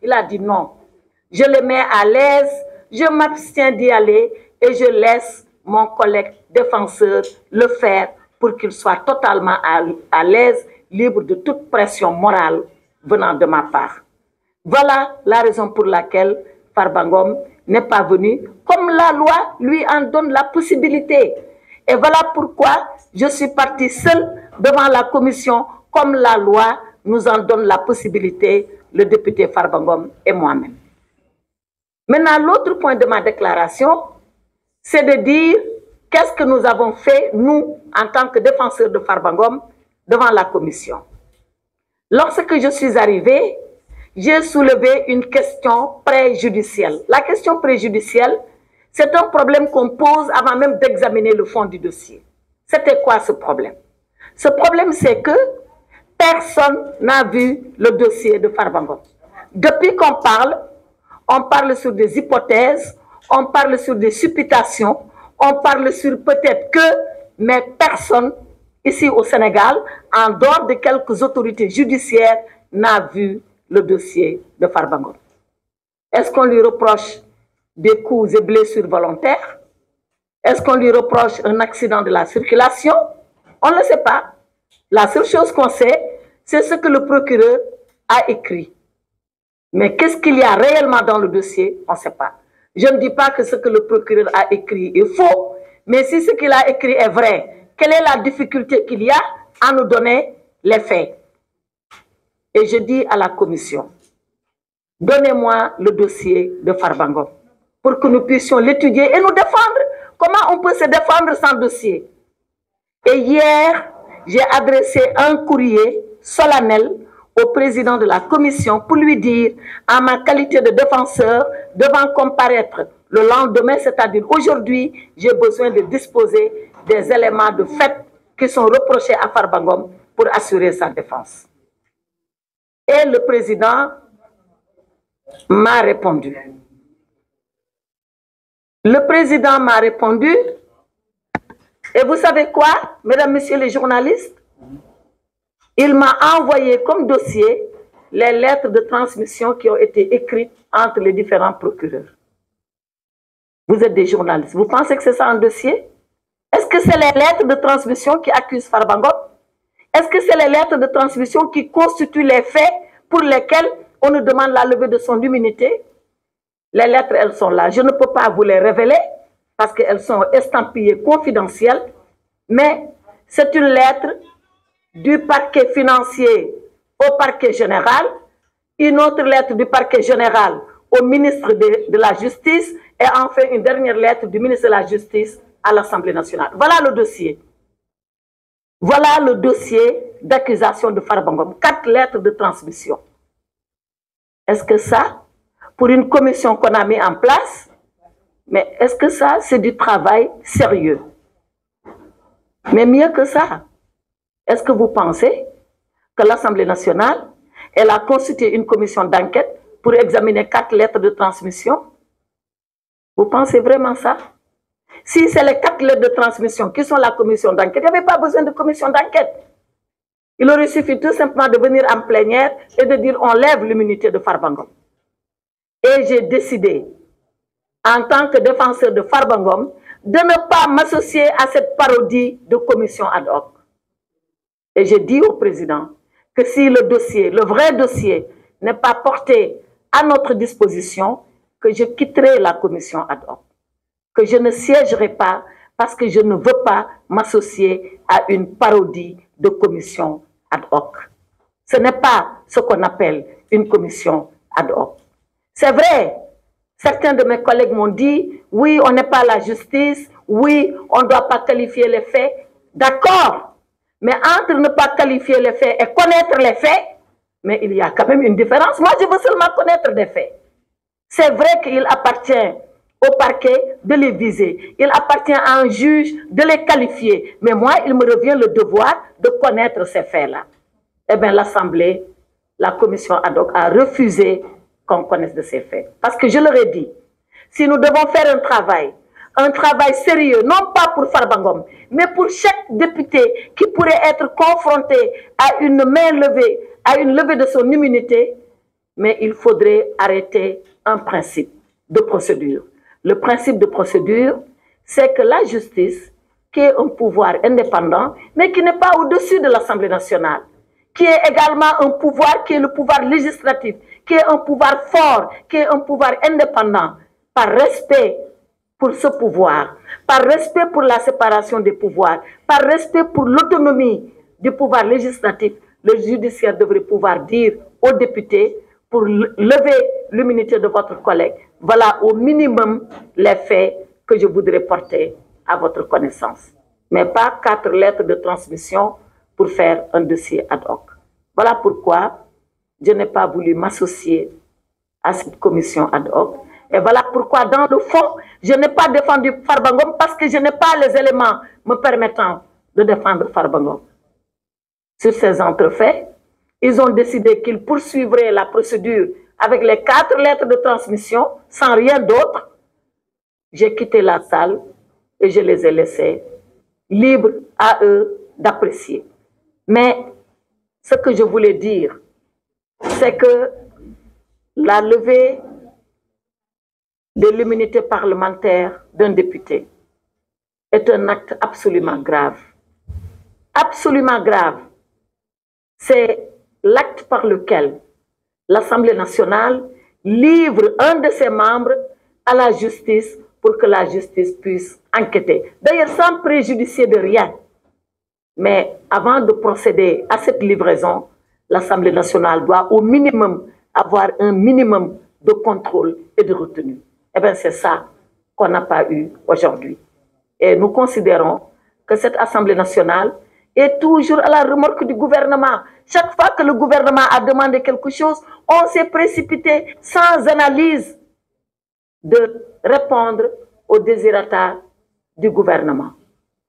Il a dit non. Je le mets à l'aise, je m'abstiens d'y aller et je laisse mon collègue défenseur le faire pour qu'il soit totalement à l'aise, libre de toute pression morale venant de ma part. Voilà la raison pour laquelle Farba Ngom n'est pas venu, comme la loi lui en donne la possibilité. Et voilà pourquoi je suis partie seule devant la commission, comme la loi nous en donne la possibilité, le député Farba Ngom et moi-même. Maintenant, l'autre point de ma déclaration, c'est de dire qu'est-ce que nous avons fait, nous, en tant que défenseurs de Farba Ngom, devant la commission. Lorsque je suis arrivée, j'ai soulevé une question préjudicielle. La question préjudicielle, c'est un problème qu'on pose avant même d'examiner le fond du dossier. C'était quoi ce problème? Ce problème, c'est que personne n'a vu le dossier de Farba Ngom. Depuis qu'on parle, on parle sur des hypothèses, on parle sur des supputations, on parle sur peut-être que, mais personne ici au Sénégal, en dehors de quelques autorités judiciaires, n'a vu le dossier de Farba Ngom. Est-ce qu'on lui reproche des coups et blessures volontaires? Est-ce qu'on lui reproche un accident de la circulation? On ne le sait pas. La seule chose qu'on sait, c'est ce que le procureur a écrit. Mais qu'est-ce qu'il y a réellement dans le dossier? On ne sait pas. Je ne dis pas que ce que le procureur a écrit est faux, mais si ce qu'il a écrit est vrai, quelle est la difficulté qu'il y a à nous donner les faits? Et je dis à la commission, donnez-moi le dossier de Farba Ngom pour que nous puissions l'étudier et nous défendre. Comment on peut se défendre sans dossier? Et hier, j'ai adressé un courrier solennel au président de la commission pour lui dire, en ma qualité de défenseur, devant comparaître le lendemain, c'est-à-dire aujourd'hui, j'ai besoin de disposer des éléments de fait qui sont reprochés à Farba Ngom pour assurer sa défense. Et le président m'a répondu. Le président m'a répondu, et vous savez quoi, mesdames, messieurs les journalistes? Il m'a envoyé comme dossier les lettres de transmission qui ont été écrites entre les différents procureurs. Vous êtes des journalistes, vous pensez que c'est ça un dossier? Est-ce que c'est les lettres de transmission qui accusent Farba Ngom? Est-ce que c'est les lettres de transmission qui constituent les faits pour lesquels on nous demande la levée de son immunité? Les lettres, elles sont là. Je ne peux pas vous les révéler parce qu'elles sont estampillées confidentielles, mais c'est une lettre du parquet financier au parquet général, une autre lettre du parquet général au ministre de la Justice et enfin une dernière lettre du ministre de la Justice à l'Assemblée nationale. Voilà le dossier. Voilà le dossier d'accusation de Farba Ngom. 4 lettres de transmission. Est-ce que ça, pour une commission qu'on a mis en place, mais est-ce que ça, c'est du travail sérieux? Mais mieux que ça, est-ce que vous pensez que l'Assemblée nationale, elle a constitué une commission d'enquête pour examiner 4 lettres de transmission? Vous pensez vraiment ça? Si c'est les 4 lettres de transmission qui sont la commission d'enquête, il n'y avait pas besoin de commission d'enquête. Il aurait suffi tout simplement de venir en plénière et de dire on lève l'immunité de Farba Ngom. Et j'ai décidé, en tant que défenseur de Farba Ngom, de ne pas m'associer à cette parodie de commission ad hoc. Et j'ai dit au président que si le dossier, le vrai dossier, n'est pas porté à notre disposition, que je quitterai la commission ad hoc, que je ne siégerai pas parce que je ne veux pas m'associer à une parodie de commission ad hoc. Ce n'est pas ce qu'on appelle une commission ad hoc. C'est vrai, certains de mes collègues m'ont dit, oui, on n'est pas la justice, oui, on ne doit pas qualifier les faits. D'accord, mais entre ne pas qualifier les faits et connaître les faits, mais il y a quand même une différence. Moi, je veux seulement connaître des faits. C'est vrai qu'il appartient au parquet de les viser. Il appartient à un juge de les qualifier. Mais moi, il me revient le devoir de connaître ces faits-là. Eh bien, l'Assemblée, la commission ad hoc a refusé qu'on connaisse de ces faits. Parce que je leur ai dit, si nous devons faire un travail un travail sérieux, non pas pour Farba Ngom, mais pour chaque député qui pourrait être confronté à une main levée, à une levée de son immunité, mais il faudrait arrêter un principe de procédure. Le principe de procédure, c'est que la justice, qui est un pouvoir indépendant, mais qui n'est pas au-dessus de l'Assemblée nationale, qui est également un pouvoir qui est le pouvoir législatif, qui est un pouvoir fort, qui est un pouvoir indépendant, par respect pour ce pouvoir, par respect pour la séparation des pouvoirs, par respect pour l'autonomie du pouvoir législatif, le judiciaire devrait pouvoir dire aux députés, pour lever l'immunité de votre collègue, voilà au minimum les faits que je voudrais porter à votre connaissance. Mais pas 4 lettres de transmission pour faire un dossier ad hoc. Voilà pourquoi je n'ai pas voulu m'associer à cette commission ad hoc. Et voilà pourquoi, dans le fond, je n'ai pas défendu Farba Ngom parce que je n'ai pas les éléments me permettant de défendre Farba Ngom. Sur ces entrefaits, ils ont décidé qu'ils poursuivraient la procédure avec les 4 lettres de transmission, sans rien d'autre. J'ai quitté la salle et je les ai laissés libres à eux d'apprécier. Mais ce que je voulais dire, c'est que la levée de l'immunité parlementaire d'un député est un acte absolument grave. Absolument grave. C'est l'acte par lequel l'Assemblée nationale livre un de ses membres à la justice pour que la justice puisse enquêter. D'ailleurs, sans préjudicier de rien. Mais avant de procéder à cette livraison, l'Assemblée nationale doit au minimum avoir un minimum de contrôle et de retenue. Eh bien, c'est ça qu'on n'a pas eu aujourd'hui. Et nous considérons que cette Assemblée nationale est toujours à la remorque du gouvernement. Chaque fois que le gouvernement a demandé quelque chose, on s'est précipité sans analyse de répondre aux désirata du gouvernement.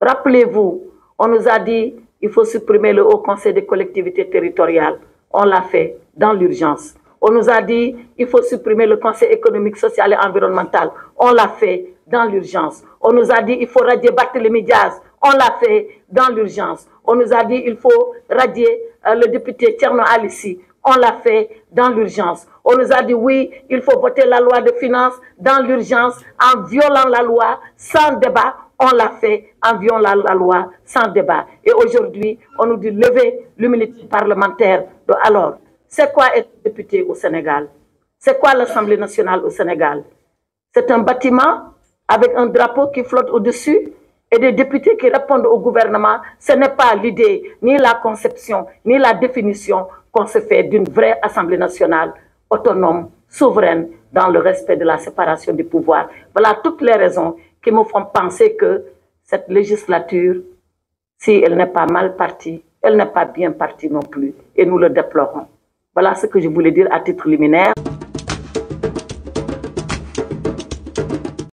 Rappelez-vous, on nous a dit qu'il faut supprimer le Haut Conseil des collectivités territoriales. On l'a fait dans l'urgence. On nous a dit qu'il faut supprimer le Conseil économique, social et environnemental. On l'a fait dans l'urgence. On nous a dit qu'il faut radier Barthélémy Diaz. On l'a fait dans l'urgence. On nous a dit qu'il faut radier le député Thierno Alissi. On l'a fait dans l'urgence. On nous a dit oui, il faut voter la loi de finances dans l'urgence en violant la loi sans débat. On l'a fait en violant la loi sans débat. Et aujourd'hui, on nous dit lever l'immunité parlementaire. Alors, c'est quoi être député au Sénégal? C'est quoi l'Assemblée nationale au Sénégal? C'est un bâtiment avec un drapeau qui flotte au-dessus et des députés qui répondent au gouvernement. Ce n'est pas l'idée, ni la conception, ni la définition qu'on se fait d'une vraie Assemblée nationale autonome, souveraine, dans le respect de la séparation des pouvoirs. Voilà toutes les raisons qui me font penser que cette législature, si elle n'est pas mal partie, elle n'est pas bien partie non plus. Et nous le déplorons. Voilà ce que je voulais dire à titre liminaire.